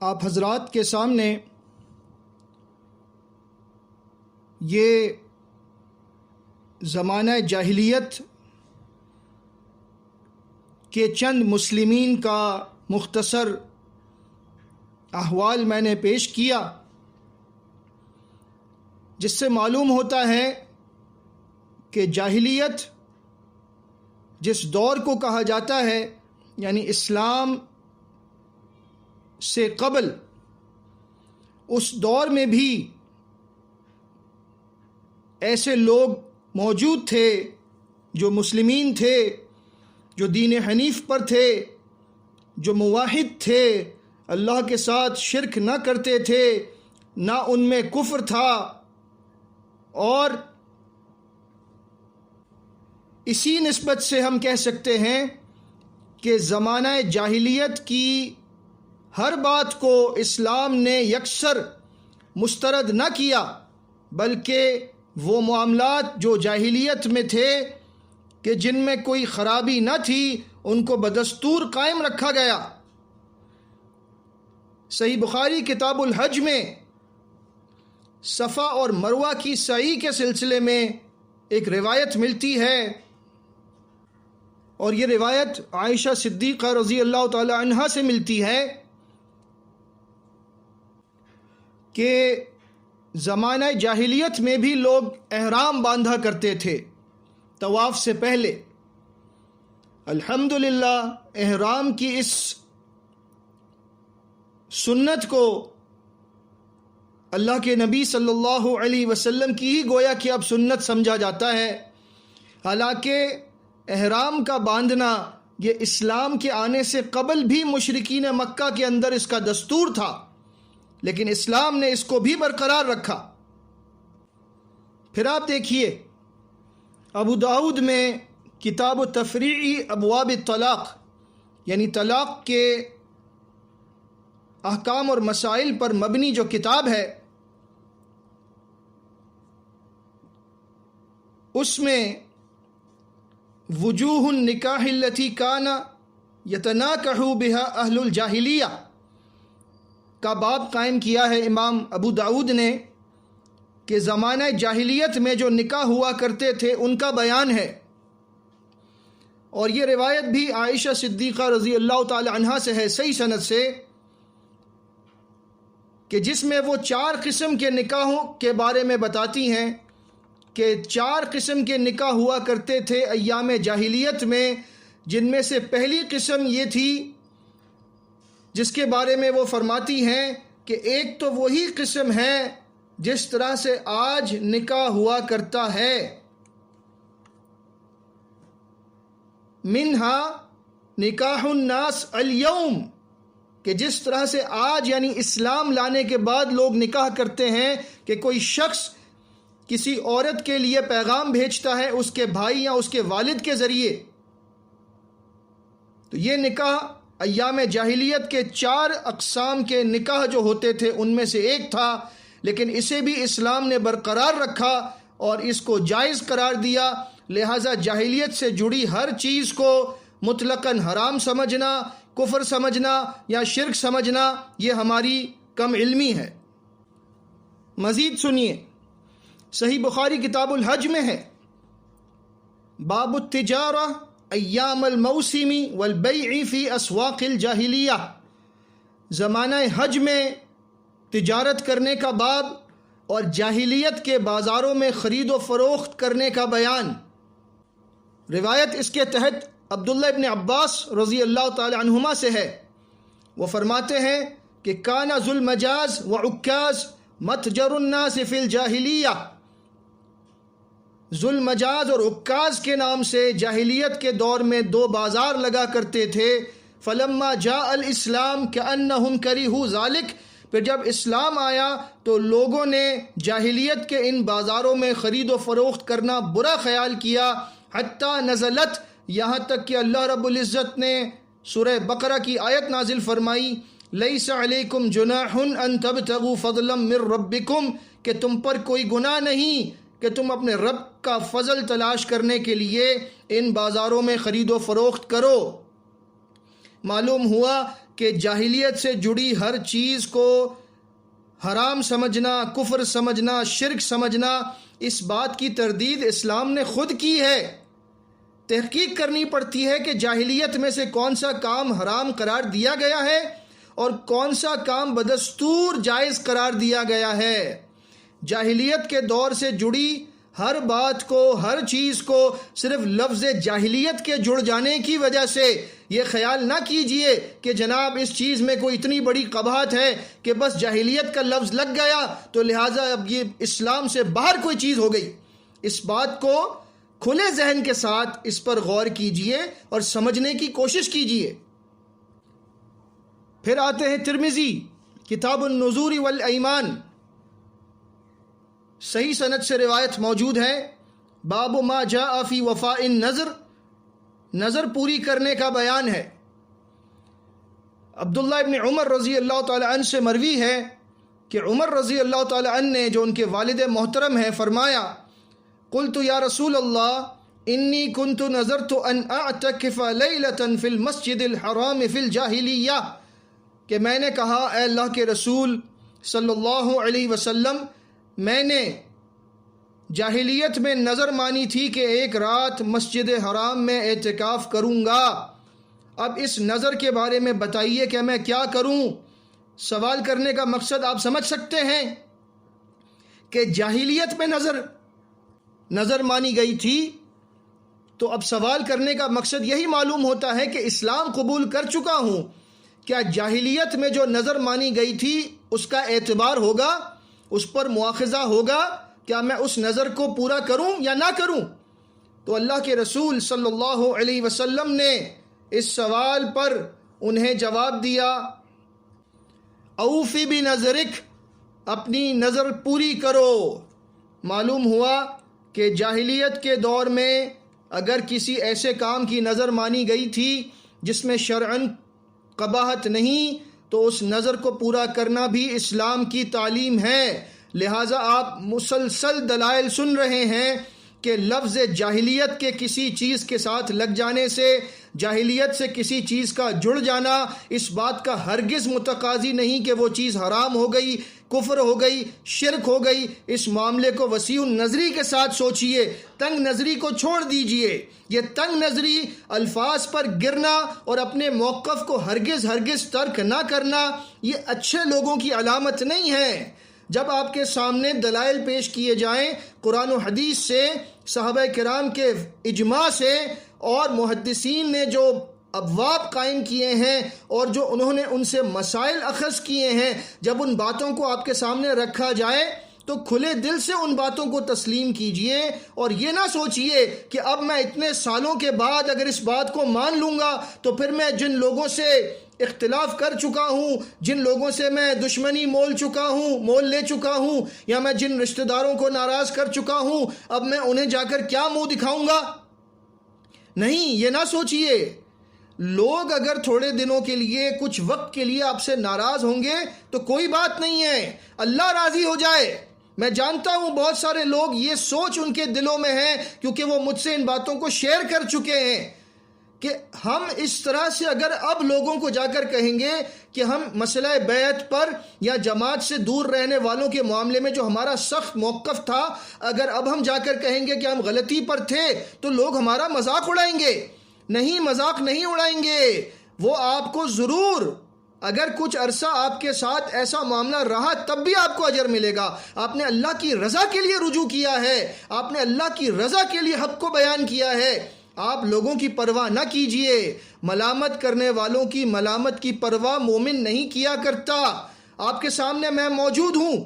آپ حضرات کے سامنے یہ زمانہ جاہلیت کے چند مسلمین کا مختصر احوال میں نے پیش کیا، جس سے معلوم ہوتا ہے کہ جاہلیت جس دور کو کہا جاتا ہے، یعنی اسلام سے قبل، اس دور میں بھی ایسے لوگ موجود تھے جو مسلمین تھے، جو دین حنیف پر تھے، جو موحد تھے، اللہ کے ساتھ شرک نہ کرتے تھے، نہ ان میں کفر تھا، اور اسی نسبت سے ہم کہہ سکتے ہیں کہ زمانہ جاہلیت کی ہر بات کو اسلام نے یکسر مسترد نہ کیا، بلکہ وہ معاملات جو جاہلیت میں تھے کہ جن میں کوئی خرابی نہ تھی، ان کو بدستور قائم رکھا گیا۔ صحیح بخاری کتاب الحج میں صفا اور مروہ کی سعی کے سلسلے میں ایک روایت ملتی ہے، اور یہ روایت عائشہ صدیقہ رضی اللہ تعالی عنہا سے ملتی ہے کہ زمانہ جاہلیت میں بھی لوگ احرام باندھا کرتے تھے طواف سے پہلے۔ الحمدللہ احرام کی اس سنت کو اللہ کے نبی صلی اللہ علیہ وسلم کی ہی گویا کہ اب سنت سمجھا جاتا ہے، حالانکہ احرام کا باندھنا یہ اسلام کے آنے سے قبل بھی مشرکین مکہ کے اندر اس کا دستور تھا، لیکن اسلام نے اس کو بھی برقرار رکھا۔ پھر آپ دیکھیے ابو داؤد میں کتاب تفریعی ابواب الطلاق، یعنی طلاق کے احکام اور مسائل پر مبنی جو کتاب ہے، اس میں وجوہ النکاح التي کان یتناکح بها اہل الجاہلیہ کا باب قائم کیا ہے امام ابو داؤد نے، کہ زمانہ جاہلیت میں جو نکاح ہوا کرتے تھے ان کا بیان ہے۔ اور یہ روایت بھی عائشہ صدیقہ رضی اللہ تعالی عنہا سے ہے صحیح سند سے، کہ جس میں وہ 4 قسم کے نکاحوں کے بارے میں بتاتی ہیں کہ 4 قسم کے نکاح ہوا کرتے تھے ایام جاہلیت میں، جن میں سے پہلی قسم یہ تھی جس کے بارے میں وہ فرماتی ہیں کہ ایک تو وہی قسم ہے جس طرح سے آج نکاح ہوا کرتا ہے، منہا نکاح الناس اليوم، کہ جس طرح سے آج یعنی اسلام لانے کے بعد لوگ نکاح کرتے ہیں کہ کوئی شخص کسی عورت کے لیے پیغام بھیجتا ہے اس کے بھائی یا اس کے والد کے ذریعے، تو یہ نکاح ایام جاہلیت کے 4 اقسام کے نکاح جو ہوتے تھے ان میں سے ایک تھا، لیکن اسے بھی اسلام نے برقرار رکھا اور اس کو جائز قرار دیا۔ لہٰذا جاہلیت سے جڑی ہر چیز کو مطلقاً حرام سمجھنا، کفر سمجھنا یا شرک سمجھنا یہ ہماری کم علمی ہے۔ مزید سنیے، صحیح بخاری کتاب الحج میں ہے باب التجارہ ایام الموسم والبیع فی اسواق الجاہلیہ، زمانہ حج میں تجارت کرنے کا باب اور جاہلیت کے بازاروں میں خرید و فروخت کرنے کا بیان۔ روایت اس کے تحت عبداللہ ابن عباس رضی اللہ تعالی عنہما سے ہے، وہ فرماتے ہیں کہ کان ذو المجاز وعکاز متجر الناس فی الجاہلیہ، ذو المجاز اور عکاز کے نام سے جاہلیت کے دور میں 2 بازار لگا کرتے تھے۔ فلما جاء الاسلام کأنہم کرہوا ذلک، پھر جب اسلام آیا تو لوگوں نے جاہلیت کے ان بازاروں میں خرید و فروخت کرنا برا خیال کیا، حتی نزلت، یہاں تک کہ اللہ رب العزت نے سورہ بقرہ کی آیت نازل فرمائی، لیس علیکم جناح ان تبتغوا فضلا من ربکم، کہ تم پر کوئی گناہ نہیں کہ تم اپنے رب کا فضل تلاش کرنے کے لیے ان بازاروں میں خرید و فروخت کرو۔ معلوم ہوا کہ جاہلیت سے جڑی ہر چیز کو حرام سمجھنا، کفر سمجھنا، شرک سمجھنا، اس بات کی تردید اسلام نے خود کی ہے۔ تحقیق کرنی پڑتی ہے کہ جاہلیت میں سے کون سا کام حرام قرار دیا گیا ہے اور کون سا کام بدستور جائز قرار دیا گیا ہے۔ جاہلیت کے دور سے جڑی ہر بات کو، ہر چیز کو صرف لفظ جاہلیت کے جڑ جانے کی وجہ سے یہ خیال نہ کیجئے کہ جناب اس چیز میں کوئی اتنی بڑی قباحت ہے کہ بس جاہلیت کا لفظ لگ گیا تو لہٰذا اب یہ اسلام سے باہر کوئی چیز ہو گئی۔ اس بات کو کھلے ذہن کے ساتھ اس پر غور کیجئے اور سمجھنے کی کوشش کیجئے۔ پھر آتے ہیں ترمذی کتاب النذور والایمان، صحیح سند سے روایت موجود ہے، باب ما جاء فی وفاء النذر، نظر پوری کرنے کا بیان ہے۔ عبداللہ ابن عمر رضی اللہ تعالی عنہ سے مروی ہے کہ عمر رضی اللہ تعالی عنہ نے، جو ان کے والد محترم ہیں، فرمایا قلت یا رسول اللہ انی کنت نذرت ان اعتکف لیلۃ فی المسجد الحرام فی الجاہلیہ، کہ میں نے کہا اے اللہ کے رسول صلی اللہ علیہ وسلم، میں نے جاہلیت میں نظر مانی تھی کہ ایک رات مسجد حرام میں اعتکاف کروں گا۔ اب اس نظر کے بارے میں بتائیے کہ میں کیا کروں۔ سوال کرنے کا مقصد آپ سمجھ سکتے ہیں کہ جاہلیت میں نظر مانی گئی تھی، تو اب سوال کرنے کا مقصد یہی معلوم ہوتا ہے کہ اسلام قبول کر چکا ہوں، کیا جاہلیت میں جو نظر مانی گئی تھی اس کا اعتبار ہوگا، اس پر مواخذہ ہوگا، کیا میں اس نظر کو پورا کروں یا نہ کروں؟ تو اللہ کے رسول صلی اللہ علیہ وسلم نے اس سوال پر انہیں جواب دیا، اوفی بنظرک، اپنی نظر پوری کرو۔ معلوم ہوا کہ جاہلیت کے دور میں اگر کسی ایسے کام کی نظر مانی گئی تھی جس میں شرعاً قباحت نہیں، تو اس نظر کو پورا کرنا بھی اسلام کی تعلیم ہے۔ لہٰذا آپ مسلسل دلائل سن رہے ہیں کہ لفظ جاہلیت کے کسی چیز کے ساتھ لگ جانے سے، جاہلیت سے کسی چیز کا جڑ جانا، اس بات کا ہرگز متقاضی نہیں کہ وہ چیز حرام ہو گئی، کفر ہو گئی، شرک ہو گئی۔ اس معاملے کو وسیع النظری کے ساتھ سوچئے، تنگ نظری کو چھوڑ دیجئے۔ یہ تنگ نظری، الفاظ پر گرنا اور اپنے موقف کو ہرگز ترک نہ کرنا، یہ اچھے لوگوں کی علامت نہیں ہے۔ جب آپ کے سامنے دلائل پیش کیے جائیں قرآن و حدیث سے، صحابہ کرام کے اجماع سے، اور محدثین نے جو ابواب قائم کیے ہیں اور جو انہوں نے ان سے مسائل اخذ کیے ہیں، جب ان باتوں کو آپ کے سامنے رکھا جائے تو کھلے دل سے ان باتوں کو تسلیم کیجئے، اور یہ نہ سوچئے کہ اب میں اتنے سالوں کے بعد اگر اس بات کو مان لوں گا تو پھر میں جن لوگوں سے اختلاف کر چکا ہوں، جن لوگوں سے میں دشمنی مول لے چکا ہوں، یا میں جن رشتہ داروں کو ناراض کر چکا ہوں، اب میں انہیں جا کر کیا منہ دکھاؤں گا؟ نہیں، یہ نہ سوچئے۔ لوگ اگر تھوڑے دنوں کے لیے، کچھ وقت کے لیے آپ سے ناراض ہوں گے تو کوئی بات نہیں ہے، اللہ راضی ہو جائے۔ میں جانتا ہوں بہت سارے لوگ یہ سوچ ان کے دلوں میں ہے، کیونکہ وہ مجھ سے ان باتوں کو شیئر کر چکے ہیں، کہ ہم اس طرح سے اگر اب لوگوں کو جا کر کہیں گے کہ ہم مسئلہ بیعت پر یا جماعت سے دور رہنے والوں کے معاملے میں جو ہمارا سخت موقف تھا، اگر اب ہم جا کر کہیں گے کہ ہم غلطی پر تھے تو لوگ ہمارا مذاق اڑائیں گے۔ نہیں، مذاق نہیں اڑائیں گے، وہ آپ کو ضرور، اگر کچھ عرصہ آپ کے ساتھ ایسا معاملہ رہا تب بھی آپ کو اجر ملے گا۔ آپ نے اللہ کی رضا کے لیے رجوع کیا ہے، آپ نے اللہ کی رضا کے لیے حق کو بیان کیا ہے۔ آپ لوگوں کی پرواہ نہ کیجئے، ملامت کرنے والوں کی ملامت کی پرواہ مومن نہیں کیا کرتا۔ آپ کے سامنے میں موجود ہوں،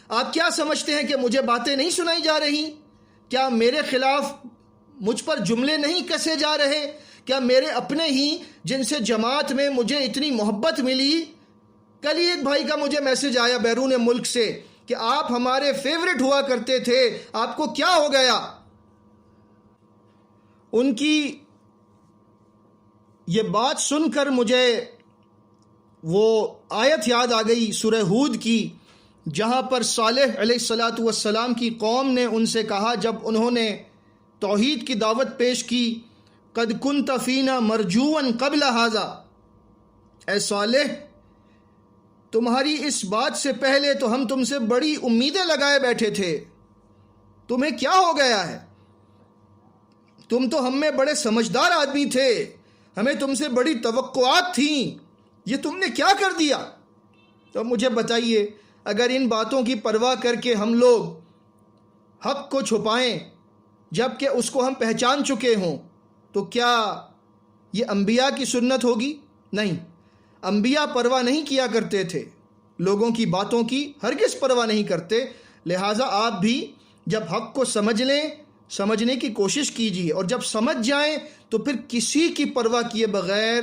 آپ کیا سمجھتے ہیں کہ مجھے باتیں نہیں سنائی جا رہی؟ کیا میرے خلاف مجھ پر جملے نہیں کسے جا رہے؟ کیا میرے اپنے ہی جن سے جماعت میں مجھے اتنی محبت ملی؟ کل ہی ایک بھائی کا مجھے میسج آیا بیرون ملک سے کہ آپ ہمارے فیورٹ ہوا کرتے تھے، آپ کو کیا ہو گیا؟ ان کی یہ بات سن کر مجھے وہ آیت یاد آ گئی سورہ ہود کی، جہاں پر صالح علیہ السلام کی قوم نے ان سے کہا، جب انہوں نے توحید کی دعوت پیش کی، قد کنت فینا مرجوا قبل ھذا، اے صالح تمہاری اس بات سے پہلے تو ہم تم سے بڑی امیدیں لگائے بیٹھے تھے، تمہیں کیا ہو گیا ہے؟ تم تو ہم میں بڑے سمجھدار آدمی تھے، ہمیں تم سے بڑی توقعات تھیں، یہ تم نے کیا کر دیا؟ تو مجھے بتائیے، اگر ان باتوں کی پرواہ کر کے ہم لوگ حق کو چھپائیں جب کہ اس کو ہم پہچان چکے ہوں، تو کیا یہ انبیاء کی سنت ہوگی؟ نہیں، انبیاء پرواہ نہیں کیا کرتے تھے، لوگوں کی باتوں کی ہرگز پرواہ نہیں کرتے۔ لہٰذا آپ بھی جب حق کو سمجھ لیں، سمجھنے کی کوشش کیجیے، اور جب سمجھ جائیں تو پھر کسی کی پرواہ کیے بغیر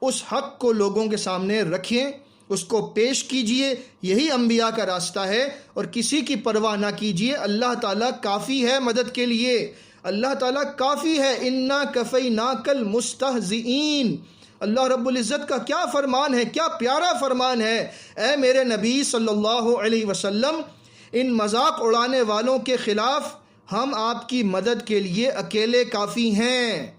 اس حق کو لوگوں کے سامنے رکھیں، اس کو پیش کیجیے، یہی انبیاء کا راستہ ہے، اور کسی کی پرواہ نہ کیجیے۔ اللہ تعالیٰ کافی ہے مدد کے لیے، اللہ تعالیٰ کافی ہے۔ اِنَّا كَفَيْنَاكَ الْمُسْتَهْزِئِينَ، اللہ رب العزت کا کیا فرمان ہے، کیا پیارا فرمان ہے۔ اے میرے نبی صلی اللہ علیہ وسلم، ان مذاق اڑانے والوں کے خلاف ہم آپ کی مدد کے لیے اکیلے کافی ہیں،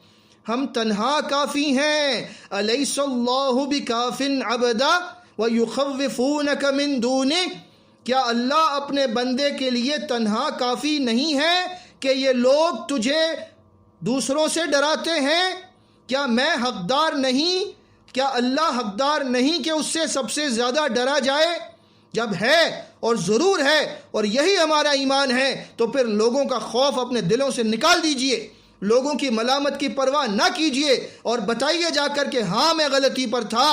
ہم تنہا کافی ہیں۔ الیس اللہ بکاف عبدا ویخوفونک من دونہ، کیا اللہ اپنے بندے کے لیے تنہا کافی نہیں ہے کہ یہ لوگ تجھے دوسروں سے ڈراتے ہیں؟ کیا میں حقدار نہیں، کیا اللہ حقدار نہیں کہ اس سے سب سے زیادہ ڈرا جائے؟ جب ہے اور ضرور ہے اور یہی ہمارا ایمان ہے تو پھر لوگوں کا خوف اپنے دلوں سے نکال دیجئے، لوگوں کی ملامت کی پرواہ نہ کیجئے، اور بتائیے جا کر کہ ہاں میں غلطی پر تھا۔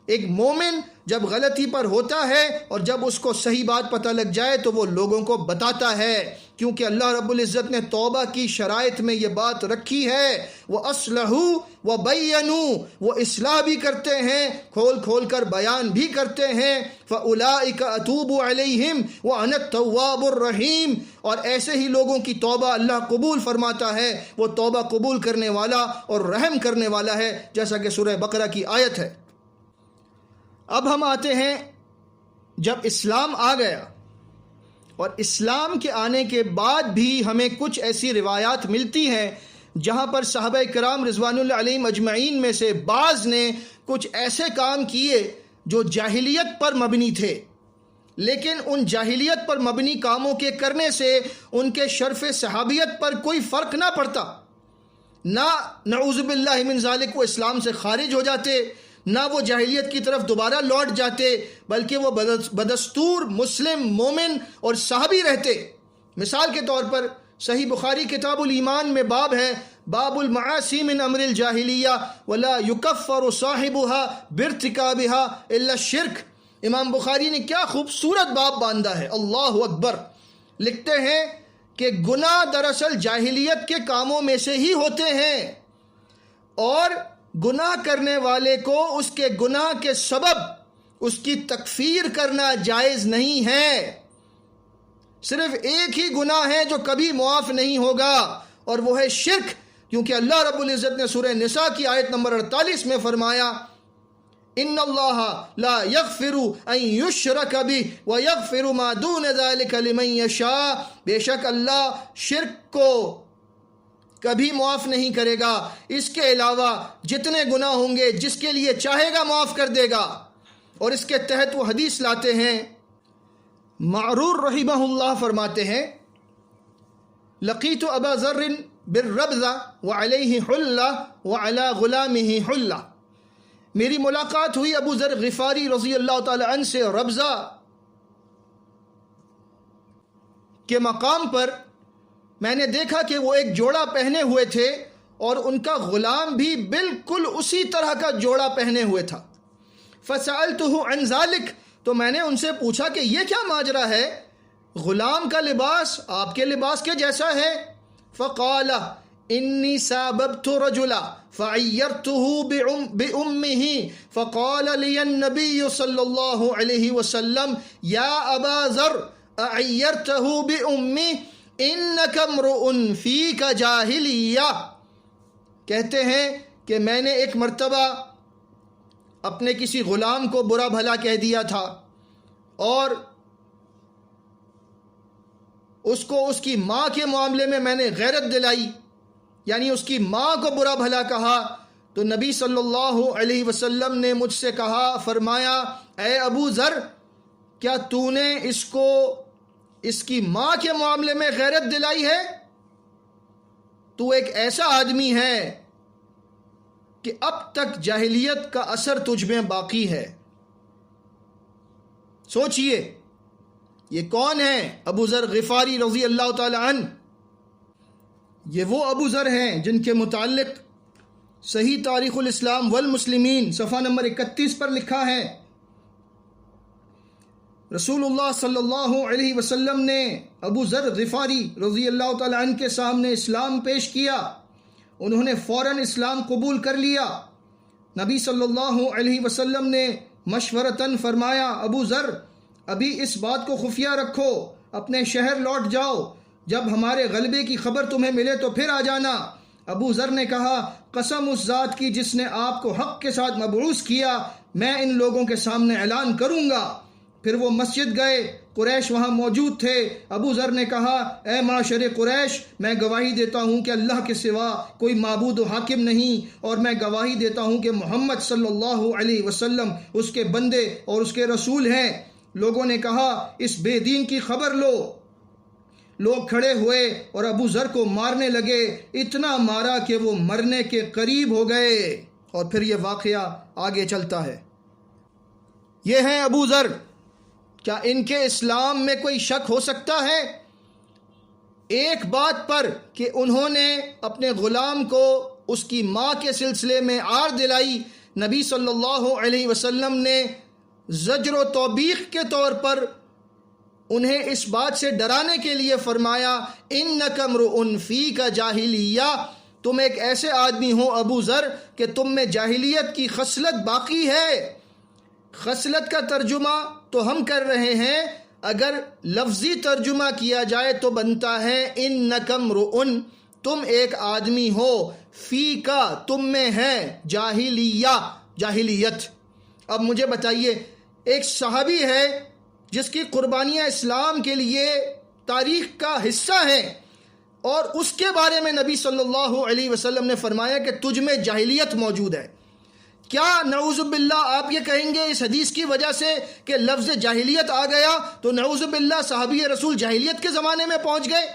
ایک مومن جب غلطی پر ہوتا ہے اور جب اس کو صحیح بات پتہ لگ جائے تو وہ لوگوں کو بتاتا ہے، کیونکہ اللہ رب العزت نے توبہ کی شرائط میں یہ بات رکھی ہے، وَأَصْلَحُوا وَبَيَّنُوا، وہ اصلاح بھی کرتے ہیں، کھول کھول کر بیان بھی کرتے ہیں۔ فَأُولَٰئِكَ أَتُوبُ عَلَيْهِمْ وَأَنَا التَّوَّابُ الرَّحِيمُ، اور ایسے ہی لوگوں کی توبہ اللہ قبول فرماتا ہے، وہ توبہ قبول کرنے والا اور رحم کرنے والا ہے، جیسا کہ سورہ بقرہ کی آیت ہے۔ اب ہم آتے ہیں، جب اسلام آ گیا اور اسلام کے آنے کے بعد بھی ہمیں کچھ ایسی روایات ملتی ہیں جہاں پر صحابہ کرام رضوان اللہ علیہم اجمعین میں سے بعض نے کچھ ایسے کام کیے جو جاہلیت پر مبنی تھے، لیکن ان جاہلیت پر مبنی کاموں کے کرنے سے ان کے شرف صحابیت پر کوئی فرق نہ پڑتا، نہ نعوذ باللہ من ذالک وہ اسلام سے خارج ہو جاتے، نہ وہ جاہلیت کی طرف دوبارہ لوٹ جاتے، بلکہ وہ بدستور مسلم مومن اور صحابی رہتے۔ مثال کے طور پر صحیح بخاری کتاب الایمان میں باب ہے، باب المعاصی من امر الجاہلیہ ولا یکفر صاحبها بارتکابها الا الشرک۔ امام بخاری نے کیا خوبصورت باب باندھا ہے، اللہ اکبر۔ لکھتے ہیں کہ گناہ دراصل جاہلیت کے کاموں میں سے ہی ہوتے ہیں، اور گناہ کرنے والے کو اس کے گناہ کے سبب اس کی تکفیر کرنا جائز نہیں ہے۔ صرف ایک ہی گناہ ہے جو کبھی معاف نہیں ہوگا، اور وہ ہے شرک، کیونکہ اللہ رب العزت نے سورہ نساء کی آیت نمبر 48 میں فرمایا، ان اللہ لا یغفر ان یشرک بہ ویغفر ما دون ذلک لمن یشاء، بے شک اللہ شرک کو کبھی معاف نہیں کرے گا، اس کے علاوہ جتنے گناہ ہوں گے جس کے لیے چاہے گا معاف کر دے گا۔ اور اس کے تحت وہ حدیث لاتے ہیں، معرور رحمہ اللہ فرماتے ہیں، لقیت ابا ذر بالربذہ وعلیہ حلہ وعلی غلامہ حلہ، میری ملاقات ہوئی ابو ذر غفاری رضی اللہ تعالی عنہ سے ربذہ کے مقام پر۔ میں نے دیکھا کہ وہ ایک جوڑا پہنے ہوئے تھے اور ان کا غلام بھی بالکل اسی طرح کا جوڑا پہنے ہوئے تھا۔ فسألتہ عن ذلک، تو میں نے ان سے پوچھا کہ یہ کیا ماجرا ہے، غلام کا لباس آپ کے لباس کے جیسا ہے۔ فقال انی ساببت رجلا فعیرته بأمه فقال لی النبی صلی اللہ علیہ وسلم یا ابا ذر اعیرته بأمه انک امرؤ فیک جاہلیہ، کہتے ہیں کہ میں نے ایک مرتبہ اپنے کسی غلام کو برا بھلا کہہ دیا تھا، اور اس کو اس کی ماں کے معاملے میں نے غیرت دلائی، یعنی اس کی ماں کو برا بھلا کہا، تو نبی صلی اللہ علیہ وسلم نے مجھ سے کہا، فرمایا اے ابو ذر، کیا تو نے اس کو اس کی ماں کے معاملے میں غیرت دلائی ہے؟ تو ایک ایسا آدمی ہے کہ اب تک جاہلیت کا اثر تجھ میں باقی ہے۔ سوچئے یہ کون ہے؟ ابو ذر غفاری رضی اللہ تعالی عنہ۔ یہ وہ ابو ذر ہیں جن کے متعلق صحیح تاریخ الاسلام والمسلمین صفحہ نمبر 31 پر لکھا ہے، رسول اللہ صلی اللہ علیہ وسلم نے ابو ذر غفاری رضی اللہ تعالی عنہ کے سامنے اسلام پیش کیا۔ انہوں نے فوراً اسلام قبول کر لیا۔ نبی صلی اللہ علیہ وسلم نے مشورتاً فرمایا، ابو ذر ابھی اس بات کو خفیہ رکھو، اپنے شہر لوٹ جاؤ، جب ہمارے غلبے کی خبر تمہیں ملے تو پھر آ جانا۔ ابو ذر نے کہا، قسم اس ذات کی جس نے آپ کو حق کے ساتھ مبعوث کیا، میں ان لوگوں کے سامنے اعلان کروں گا۔ پھر وہ مسجد گئے، قریش وہاں موجود تھے۔ ابو ذر نے کہا، اے معاشر قریش، میں گواہی دیتا ہوں کہ اللہ کے سوا کوئی معبود و حاکم نہیں، اور میں گواہی دیتا ہوں کہ محمد صلی اللہ علیہ وسلم اس کے بندے اور اس کے رسول ہیں۔ لوگوں نے کہا، اس بے دین کی خبر لو۔ لوگ کھڑے ہوئے اور ابو ذر کو مارنے لگے، اتنا مارا کہ وہ مرنے کے قریب ہو گئے۔ اور پھر یہ واقعہ آگے چلتا ہے۔ یہ ہیں ابو ذر۔ کیا ان کے اسلام میں کوئی شک ہو سکتا ہے؟ ایک بات پر کہ انہوں نے اپنے غلام کو اس کی ماں کے سلسلے میں آر دلائی، نبی صلی اللہ علیہ وسلم نے زجر و توبیخ کے طور پر انہیں اس بات سے ڈرانے کے لیے فرمایا، اِنَّكَ امْرُؤٌ فِيكَ جاہلیہ، تم ایک ایسے آدمی ہو ابو ذر کہ تم میں جاہلیت کی خصلت باقی ہے۔ خصلت کا ترجمہ تو ہم کر رہے ہیں، اگر لفظی ترجمہ کیا جائے تو بنتا ہے اِنَّكَ امْرُؤٌ، تم ایک آدمی ہو، فِيكَ تم میں ہے، جاہلیہ جاہلیت۔ اب مجھے بتائیے، ایک صحابی ہے جس کی قربانیاں اسلام کے لیے تاریخ کا حصہ ہیں، اور اس کے بارے میں نبی صلی اللہ علیہ وسلم نے فرمایا کہ تجھ میں جاہلیت موجود ہے۔ کیا نعوذ باللہ آپ یہ کہیں گے اس حدیث کی وجہ سے کہ لفظ جاہلیت آ گیا تو نعوذ باللہ صحابی رسول جاہلیت کے زمانے میں پہنچ گئے؟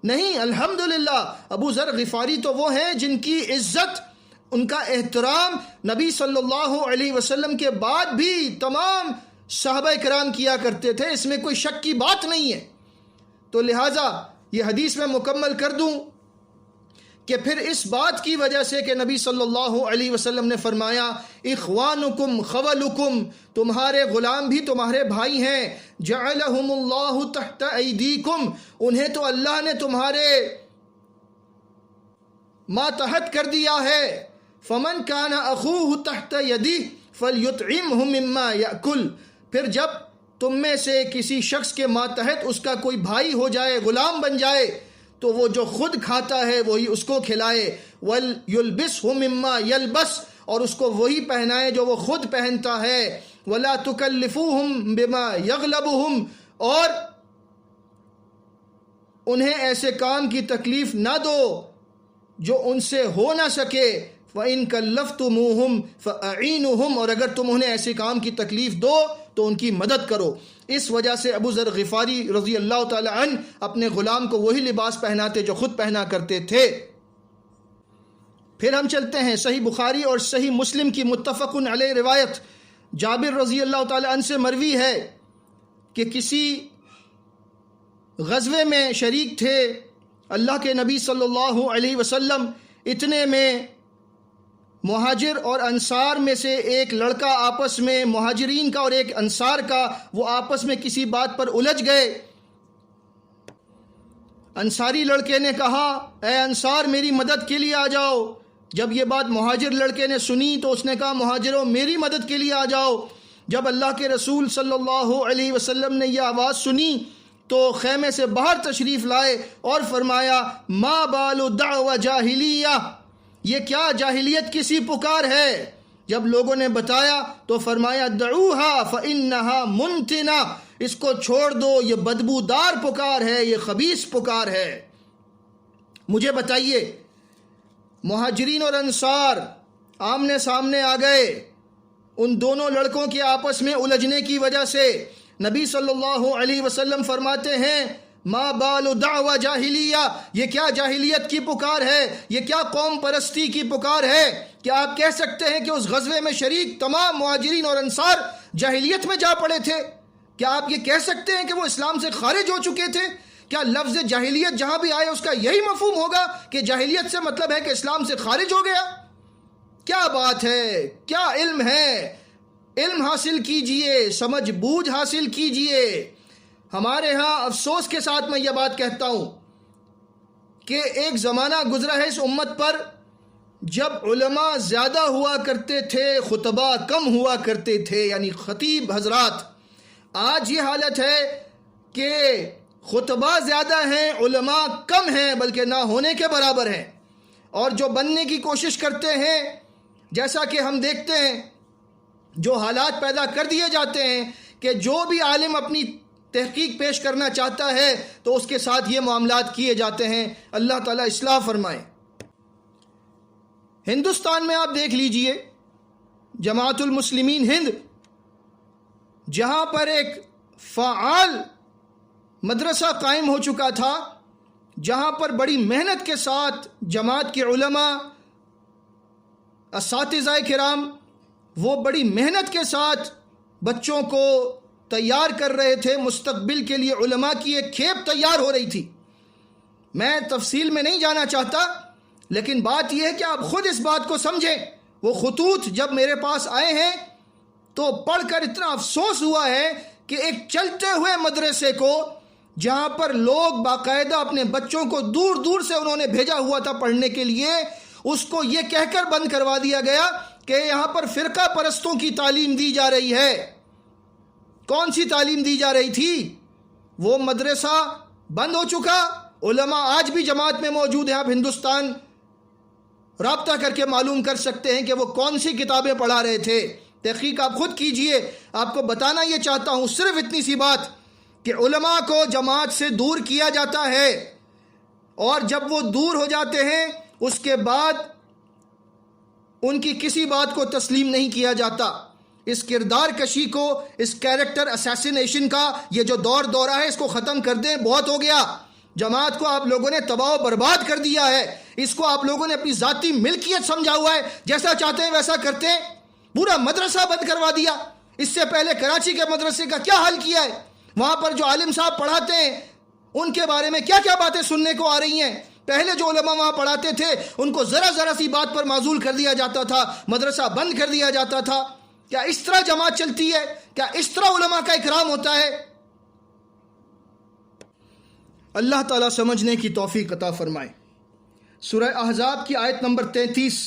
نہیں، الحمدللہ ابو ذر غفاری تو وہ ہیں جن کی عزت، ان کا احترام نبی صلی اللہ علیہ وسلم کے بعد بھی تمام صحابہ کرام کیا کرتے تھے، اس میں کوئی شک کی بات نہیں ہے۔ تو لہٰذا یہ حدیث میں مکمل کر دوں کہ پھر اس بات کی وجہ سے کہ نبی صلی اللہ علیہ وسلم نے فرمایا، اخوانکم خولکم، تمہارے غلام بھی تمہارے بھائی ہیں، جعلہم اللہ تحت ایدیکم، انہیں تو اللہ نے تمہارے ماتحت کر دیا ہے۔ فمن کان اخوہ تحت یدہ فلیطعمہ مما یأکل، پھر جب تم میں سے کسی شخص کے ماتحت اس کا کوئی بھائی ہو جائے، غلام بن جائے، تو وہ جو خود کھاتا ہے وہی اس کو کھلائے، وَلْيُلْبِسْهُ مِمَّا يَلْبَسْ، اور اس کو وہی پہنائے جو وہ خود پہنتا ہے، وَلَا تُكَلِّفُوهُمْ بِمَا يَغْلَبُهُمْ، اور انہیں ایسے کام کی تکلیف نہ دو جو ان سے ہو نہ سکے، وَإِن كَلَّفْتُمُوهُمْ فَأَعِينُوهُمْ، اور اگر تم انہیں ایسے کام کی تکلیف دو تو ان کی مدد کرو۔ اس وجہ سے ابو ذر غفاری رضی اللہ تعالی عنہ اپنے غلام کو وہی لباس پہناتے جو خود پہنا کرتے تھے۔ پھر ہم چلتے ہیں صحیح بخاری اور صحیح مسلم کی متفق علیہ روایت، جابر رضی اللہ تعالی عنہ سے مروی ہے کہ کسی غزوے میں شریک تھے اللہ کے نبی صلی اللہ علیہ وسلم، اتنے میں مہاجر اور انصار میں سے ایک لڑکا آپس میں، مہاجرین کا اور ایک انصار کا، وہ آپس میں کسی بات پر الجھ گئے۔ انصاری لڑکے نے کہا، اے انصار میری مدد کے لیے آ جاؤ۔ جب یہ بات مہاجر لڑکے نے سنی تو اس نے کہا، مہاجروں میری مدد کے لیے آ جاؤ۔ جب اللہ کے رسول صلی اللہ علیہ وسلم نے یہ آواز سنی تو خیمے سے باہر تشریف لائے اور فرمایا، ما بال دعوی جاہلیہ، یہ کیا جاہلیت کی سی پکار ہے؟ جب لوگوں نے بتایا تو فرمایا، دعوہا فإنہا منتنہ، اس کو چھوڑ دو، یہ بدبودار پکار ہے، یہ خبیث پکار ہے۔ مجھے بتائیے، مہاجرین اور انصار آمنے سامنے آ گئے. ان دونوں لڑکوں کے آپس میں الجھنے کی وجہ سے نبی صلی اللہ علیہ وسلم فرماتے ہیں ما بال دعوی جاہلیہ، یہ کیا جاہلیت کی پکار ہے، یہ کیا قوم پرستی کی پکار ہے؟ کیا آپ کہہ سکتے ہیں کہ اس غزوے میں شریک تمام مہاجرین اور انصار جاہلیت میں جا پڑے تھے؟ کیا آپ یہ کہہ سکتے ہیں کہ وہ اسلام سے خارج ہو چکے تھے؟ کیا لفظ جاہلیت جہاں بھی آئے اس کا یہی مفہوم ہوگا کہ جاہلیت سے مطلب ہے کہ اسلام سے خارج ہو گیا؟ کیا بات ہے، کیا علم ہے! علم حاصل کیجئے، سمجھ بوجھ حاصل کیجئے. ہمارے ہاں افسوس کے ساتھ میں یہ بات کہتا ہوں کہ ایک زمانہ گزرا ہے اس امت پر جب علماء زیادہ ہوا کرتے تھے، خطباء کم ہوا کرتے تھے، یعنی خطیب حضرات. آج یہ حالت ہے کہ خطباء زیادہ ہیں، علماء کم ہیں، بلکہ نہ ہونے کے برابر ہیں. اور جو بننے کی کوشش کرتے ہیں، جیسا کہ ہم دیکھتے ہیں جو حالات پیدا کر دیے جاتے ہیں کہ جو بھی عالم اپنی تحقیق پیش کرنا چاہتا ہے تو اس کے ساتھ یہ معاملات کیے جاتے ہیں. اللہ تعالیٰ اصلاح فرمائے. ہندوستان میں آپ دیکھ لیجئے جماعت المسلمین ہند، جہاں پر ایک فعال مدرسہ قائم ہو چکا تھا، جہاں پر بڑی محنت کے ساتھ جماعت کے علماء، اساتذہ کرام، وہ بڑی محنت کے ساتھ بچوں کو تیار کر رہے تھے. مستقبل کے لیے علماء کی ایک کھیپ تیار ہو رہی تھی. میں تفصیل میں نہیں جانا چاہتا، لیکن بات یہ ہے کہ آپ خود اس بات کو سمجھیں. وہ خطوط جب میرے پاس آئے ہیں تو پڑھ کر اتنا افسوس ہوا ہے کہ ایک چلتے ہوئے مدرسے کو، جہاں پر لوگ باقاعدہ اپنے بچوں کو دور دور سے انہوں نے بھیجا ہوا تھا پڑھنے کے لیے، اس کو یہ کہہ کر بند کروا دیا گیا کہ یہاں پر فرقہ پرستوں کی تعلیم دی جا رہی ہے. کون سی تعلیم دی جا رہی تھی؟ وہ مدرسہ بند ہو چکا. علماء آج بھی جماعت میں موجود ہیں. آپ ہندوستان رابطہ کر کے معلوم کر سکتے ہیں کہ وہ کون سی کتابیں پڑھا رہے تھے. تحقیق آپ خود کیجئے. آپ کو بتانا یہ چاہتا ہوں صرف اتنی سی بات کہ علماء کو جماعت سے دور کیا جاتا ہے، اور جب وہ دور ہو جاتے ہیں اس کے بعد ان کی کسی بات کو تسلیم نہیں کیا جاتا. اس کردار کشی کو، اس کیریکٹر اسیسینیشن کا یہ جو دورہ ہے، اس کو ختم کر دیں. بہت ہو گیا. جماعت کو آپ لوگوں نے تباہ و برباد کر دیا ہے. اس کو آپ لوگوں نے اپنی ذاتی ملکیت سمجھا ہوا ہے. جیسا چاہتے ہیں ویسا کرتے ہیں. پورا مدرسہ بند کروا دیا. اس سے پہلے کراچی کے مدرسے کا کیا حال کیا ہے؟ وہاں پر جو عالم صاحب پڑھاتے ہیں ان کے بارے میں کیا کیا باتیں سننے کو آ رہی ہیں. پہلے جو علماء وہاں پڑھاتے تھے ان کو ذرا ذرا سی بات پر معزول کر دیا جاتا تھا، مدرسہ بند کر دیا جاتا تھا. کیا اس طرح جماعت چلتی ہے؟ کیا اس طرح علماء کا اکرام ہوتا ہے؟ اللہ تعالیٰ سمجھنے کی توفیق عطا فرمائے. سورہ احزاب کی آیت نمبر 33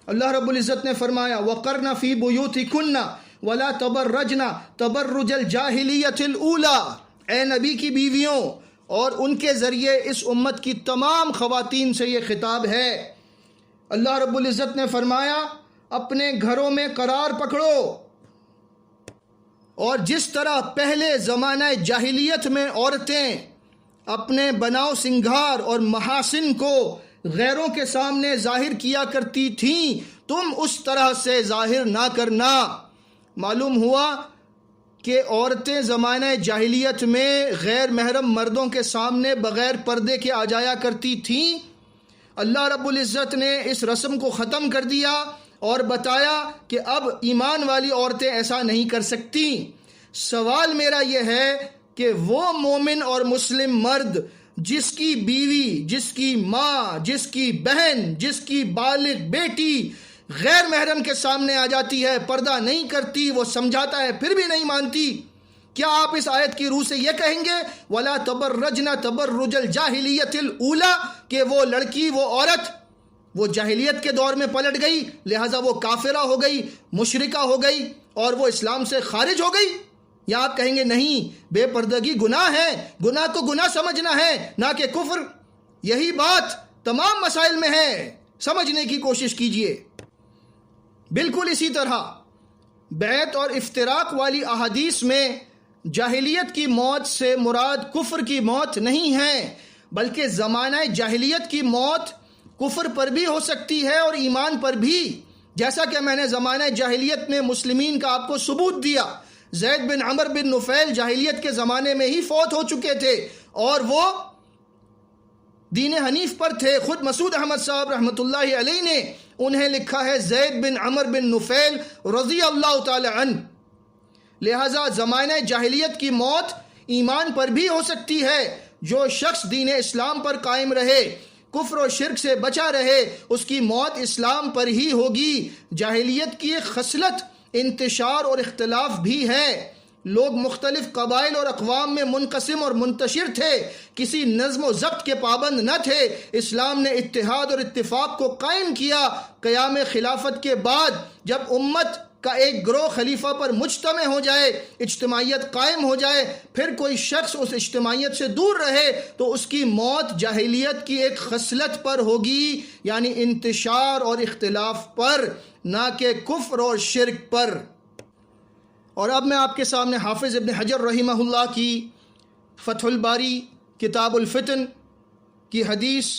اللہ رب العزت نے فرمایا وَقَرْنَ فِي بُيُوتِكُنَّ وَلَا تَبَرَّجْنَ تَبَرُّجَ الْجَاهِلِيَّةِ الْأُولَى. اے نبی کی بیویوں اور ان کے ذریعے اس امت کی تمام خواتین سے یہ خطاب ہے. اللہ رب العزت نے فرمایا اپنے گھروں میں قرار پکڑو، اور جس طرح پہلے زمانہ جاہلیت میں عورتیں اپنے بناؤ سنگھار اور محاسن کو غیروں کے سامنے ظاہر کیا کرتی تھیں، تم اس طرح سے ظاہر نہ کرنا. معلوم ہوا کہ عورتیں زمانہ جاہلیت میں غیر محرم مردوں کے سامنے بغیر پردے کے آ جایا کرتی تھیں. اللہ رب العزت نے اس رسم کو ختم کر دیا اور بتایا کہ اب ایمان والی عورتیں ایسا نہیں کر سکتی. سوال میرا یہ ہے کہ وہ مومن اور مسلم مرد جس کی بیوی، جس کی ماں، جس کی بہن، جس کی بالغ بیٹی غیر محرم کے سامنے آ جاتی ہے، پردہ نہیں کرتی، وہ سمجھاتا ہے پھر بھی نہیں مانتی، کیا آپ اس آیت کی روح سے یہ کہیں گے وَلَا تَبَرَّجْنَ تَبَرُّجَ الْجَاهِلِيَّةِ الْأُولَى کہ وہ لڑکی، وہ عورت، وہ جاہلیت کے دور میں پلٹ گئی، لہٰذا وہ کافرہ ہو گئی، مشرکہ ہو گئی اور وہ اسلام سے خارج ہو گئی؟ یا آپ کہیں گے نہیں، بے پردگی گناہ ہے، گناہ کو گناہ سمجھنا ہے نہ کہ کفر. یہی بات تمام مسائل میں ہے، سمجھنے کی کوشش کیجئے. بالکل اسی طرح بیعت اور افتراق والی احادیث میں جاہلیت کی موت سے مراد کفر کی موت نہیں ہے، بلکہ زمانہ جاہلیت کی موت کفر پر بھی ہو سکتی ہے اور ایمان پر بھی، جیسا کہ میں نے زمانہ جاہلیت میں مسلمین کا آپ کو ثبوت دیا۔ زید بن عمر بن نفیل جاہلیت کے زمانے میں ہی فوت ہو چکے تھے اور وہ دین حنیف پر تھے۔ خود مسعود احمد صاحب رحمۃ اللہ علیہ نے انہیں لکھا ہے زید بن عمر بن نفیل رضی اللہ تعالی عنہ۔ لہذا زمانہ جاہلیت کی موت ایمان پر بھی ہو سکتی ہے۔ جو شخص دین اسلام پر قائم رہے، کفر و شرک سے بچا رہے، اس کی موت اسلام پر ہی ہوگی۔ جاہلیت کی ایک خصلت انتشار اور اختلاف بھی ہے۔ لوگ مختلف قبائل اور اقوام میں منقسم اور منتشر تھے، کسی نظم و ضبط کے پابند نہ تھے۔ اسلام نے اتحاد اور اتفاق کو قائم کیا۔ قیام خلافت کے بعد جب امت کا ایک گروہ خلیفہ پر مجتمع ہو جائے، اجتماعیت قائم ہو جائے، پھر کوئی شخص اس اجتماعیت سے دور رہے تو اس کی موت جاہلیت کی ایک خصلت پر ہوگی، یعنی انتشار اور اختلاف پر، نہ کہ کفر اور شرک پر۔ اور اب میں آپ کے سامنے حافظ ابن حجر رحمہ اللہ کی فتح الباری کتاب الفتن کی حدیث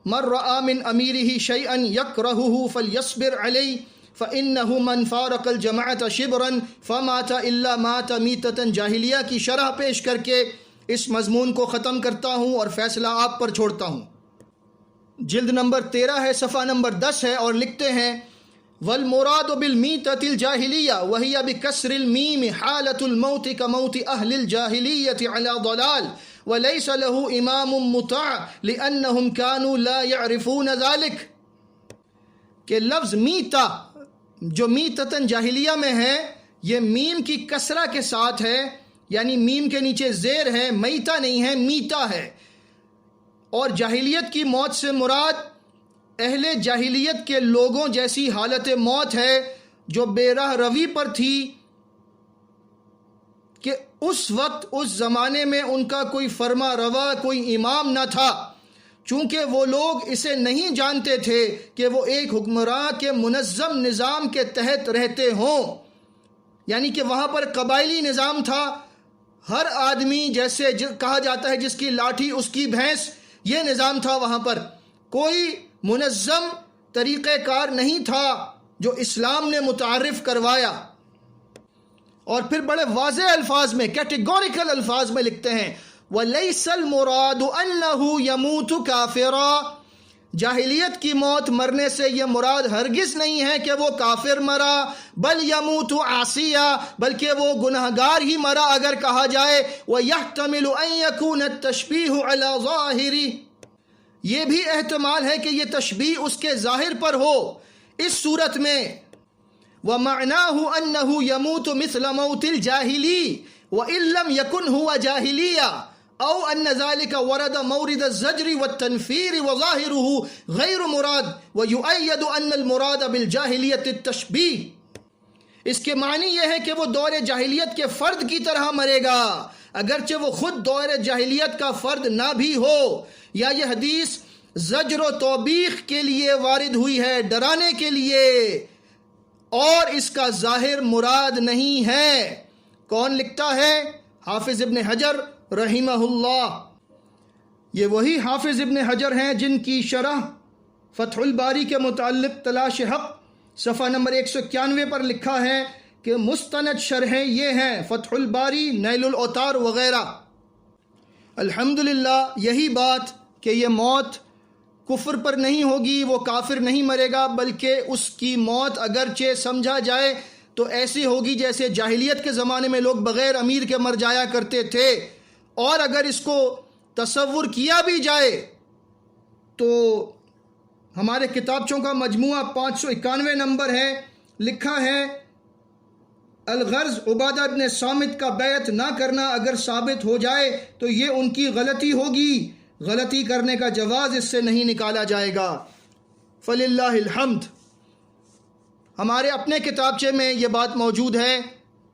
من رأى من اميره شيئا يكرهه فليصبر عليه فإنه من فارق الجماعة شبرا فمات الا مات میتة جاہلیہ کی شرح پیش کر کے اس مضمون کو ختم کرتا ہوں اور فیصلہ آپ پر چھوڑتا ہوں۔ جلد نمبر 13 ہے، صفحہ نمبر 10 ہے، اور لکھتے ہیں والمراد بالمیتة الجاہلیہ وہی بکسر المیم حالة الموت كموت اہل الجاہلیۃ على ضلال وليس له امام مطاع لانهم كانوا لا يعرفون ذلك۔ کہ لفظ میتا جو میتتن جاہلیہ میں ہے، یہ میم کی کسرہ کے ساتھ ہے، یعنی میم کے نیچے زیر ہے، میتا نہیں ہے، میتا ہے۔ اور جاہلیت کی موت سے مراد اہل جاہلیت کے لوگوں جیسی حالت موت ہے جو بے راہ روی پر تھی، کہ اس وقت اس زمانے میں ان کا کوئی فرما روا، کوئی امام نہ تھا، چونکہ وہ لوگ اسے نہیں جانتے تھے کہ وہ ایک حکمراں کے منظم نظام کے تحت رہتے ہوں، یعنی کہ وہاں پر قبائلی نظام تھا، ہر آدمی جیسے کہا جاتا ہے جس کی لاٹھی اس کی بھینس، یہ نظام تھا وہاں پر، کوئی منظم طریقہ کار نہیں تھا جو اسلام نے متعارف کروایا۔ اور پھر بڑے واضح الفاظ میں، کیٹیگوریکل الفاظ میں لکھتے ہیں وَلَيْسَ الْمُرَادُ أَنَّهُ يَمُوتُ كَافِرًا۔ جاہلیت کی موت مرنے سے یہ مراد ہرگز نہیں ہے کہ وہ کافر مرا، بل يَمُوتُ عَاصِيًا، بلکہ وہ گناہگار ہی مرا اگر کہا جائے۔ وَيَحْتَمِلُ أَن يَكُونَ التَّشْبِيهُ عَلَى ظَاهِرِ، یہ بھی احتمال ہے کہ یہ تشبیہ اس کے ظاہر پر ہو۔ اس صورت میں وَمَعْنَاهُ أَنَّهُ يَمُوتُ مِثْلَ مَوْتِ الْجَاهِلِي وَإِن لَّمْ يَكُنْ هُوَ جَاهِلِيًّا أو أن ذلك ورد مورد الزجر والتنفير وظاهره غير مراد ويؤيد أن المراد بالجاهلية التشبيه۔ اس کے معنی یہ ہے کہ وہ دور جاہلیت کے فرد کی طرح مرے گا، اگرچہ وہ خود دور جاہلیت کا فرد نہ بھی ہو، یا یہ حدیث زجر و توبیخ کے لیے وارد ہوئی ہے، ڈرانے کے لیے، اور اس کا ظاہر مراد نہیں ہے۔ کون لکھتا ہے؟ حافظ ابن حجر رحمہ اللہ۔ یہ وہی حافظ ابن حجر ہیں جن کی شرح فتح الباری کے متعلق تلاش حق صفحہ نمبر 191 پر لکھا ہے کہ مستند شرحیں یہ ہیں، فتح الباری، نیل الاوطار وغیرہ۔ الحمدللہ یہی بات کہ یہ موت کفر پر نہیں ہوگی، وہ کافر نہیں مرے گا، بلکہ اس کی موت اگرچہ سمجھا جائے تو ایسی ہوگی جیسے جاہلیت کے زمانے میں لوگ بغیر امیر کے مر جایا کرتے تھے، اور اگر اس کو تصور کیا بھی جائے تو ہمارے کتابچوں کا مجموعہ 591 نمبر ہے، لکھا ہے الغرض عبادہ ابن صامت کا بیعت نہ کرنا اگر ثابت ہو جائے تو یہ ان کی غلطی ہوگی، غلطی کرنے کا جواز اس سے نہیں نکالا جائے گا۔ فللہ الحمد۔ ہمارے اپنے کتابچے میں یہ بات موجود ہے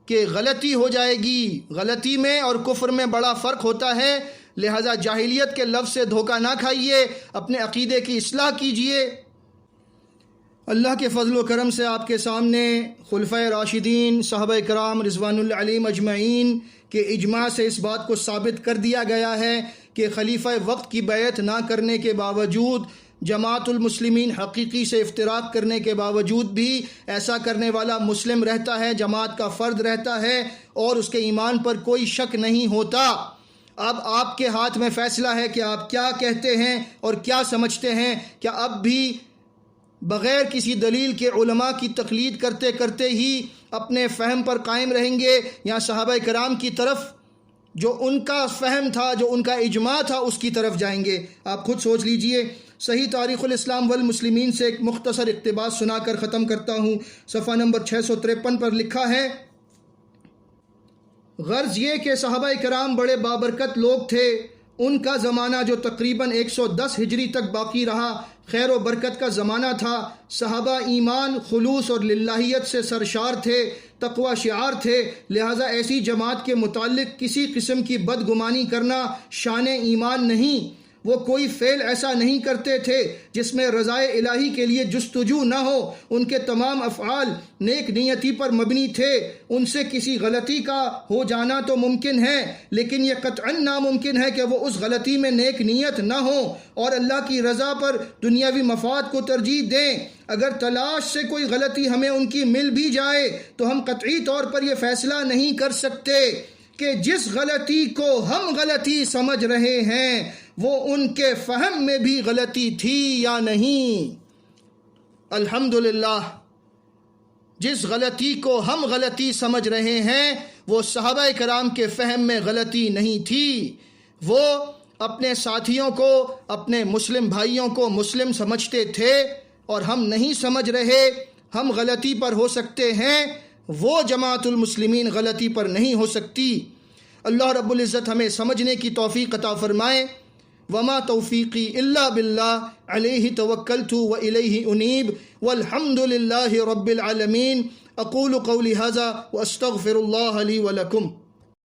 کہ غلطی ہو جائے گی، غلطی میں اور کفر میں بڑا فرق ہوتا ہے، لہذا جاہلیت کے لفظ سے دھوکہ نہ کھائیے، اپنے عقیدے کی اصلاح کیجیے۔ اللہ کے فضل و کرم سے آپ کے سامنے خلفۂ راشدین، صحابہ کرام رضوان اللہ علیہم اجمعین کے اجماع سے اس بات کو ثابت کر دیا گیا ہے کہ خلیفہ وقت کی بیعت نہ کرنے کے باوجود جماعت المسلمین حقیقی سے افتراق کرنے کے باوجود بھی ایسا کرنے والا مسلم رہتا ہے، جماعت کا فرد رہتا ہے اور اس کے ایمان پر کوئی شک نہیں ہوتا۔ اب آپ کے ہاتھ میں فیصلہ ہے کہ آپ کیا کہتے ہیں اور کیا سمجھتے ہیں۔ کیا اب بھی بغیر کسی دلیل کے علماء کی تقلید کرتے کرتے ہی اپنے فہم پر قائم رہیں گے، یا صحابہ کرام کی طرف جو ان کا فہم تھا، جو ان کا اجماع تھا، اس کی طرف جائیں گے؟ آپ خود سوچ لیجئے۔ صحیح تاریخ الاسلام والمسلمین سے ایک مختصر اقتباس سنا کر ختم کرتا ہوں۔ صفحہ نمبر 653 پر لکھا ہے، غرض یہ کہ صحابہ کرام بڑے بابرکت لوگ تھے۔ ان کا زمانہ جو تقریباً 110 ہجری تک باقی رہا، خیر و برکت کا زمانہ تھا۔ صحابہ ایمان، خلوص اور للہیت سے سرشار تھے، تقوی شعار تھے، لہٰذا ایسی جماعت کے متعلق کسی قسم کی بدگمانی کرنا شان ایمان نہیں۔ وہ کوئی فعل ایسا نہیں کرتے تھے جس میں رضائے الہی کے لیے جستجو نہ ہو۔ ان کے تمام افعال نیک نیتی پر مبنی تھے۔ ان سے کسی غلطی کا ہو جانا تو ممکن ہے، لیکن یہ قطعاً ناممکن ہے کہ وہ اس غلطی میں نیک نیت نہ ہو اور اللہ کی رضا پر دنیاوی مفاد کو ترجیح دیں۔ اگر تلاش سے کوئی غلطی ہمیں ان کی مل بھی جائے تو ہم قطعی طور پر یہ فیصلہ نہیں کر سکتے کہ جس غلطی کو ہم غلطی سمجھ رہے ہیں وہ ان کے فہم میں بھی غلطی تھی یا نہیں۔ الحمدللہ، جس غلطی کو ہم غلطی سمجھ رہے ہیں وہ صحابہ کرام کے فہم میں غلطی نہیں تھی۔ وہ اپنے ساتھیوں کو، اپنے مسلم بھائیوں کو مسلم سمجھتے تھے اور ہم نہیں سمجھ رہے، ہم غلطی پر ہو سکتے ہیں، وہ جماعت المسلمین غلطی پر نہیں ہو سکتی۔ اللہ رب العزت ہمیں سمجھنے کی توفیق عطا فرمائے۔ وما توفیقی الا باللہ، علیہ توکلت والیہ انیب، والحمد للہ رب العالمین۔ اقول قولی ھذا واستغفر اللہ لی ولکم۔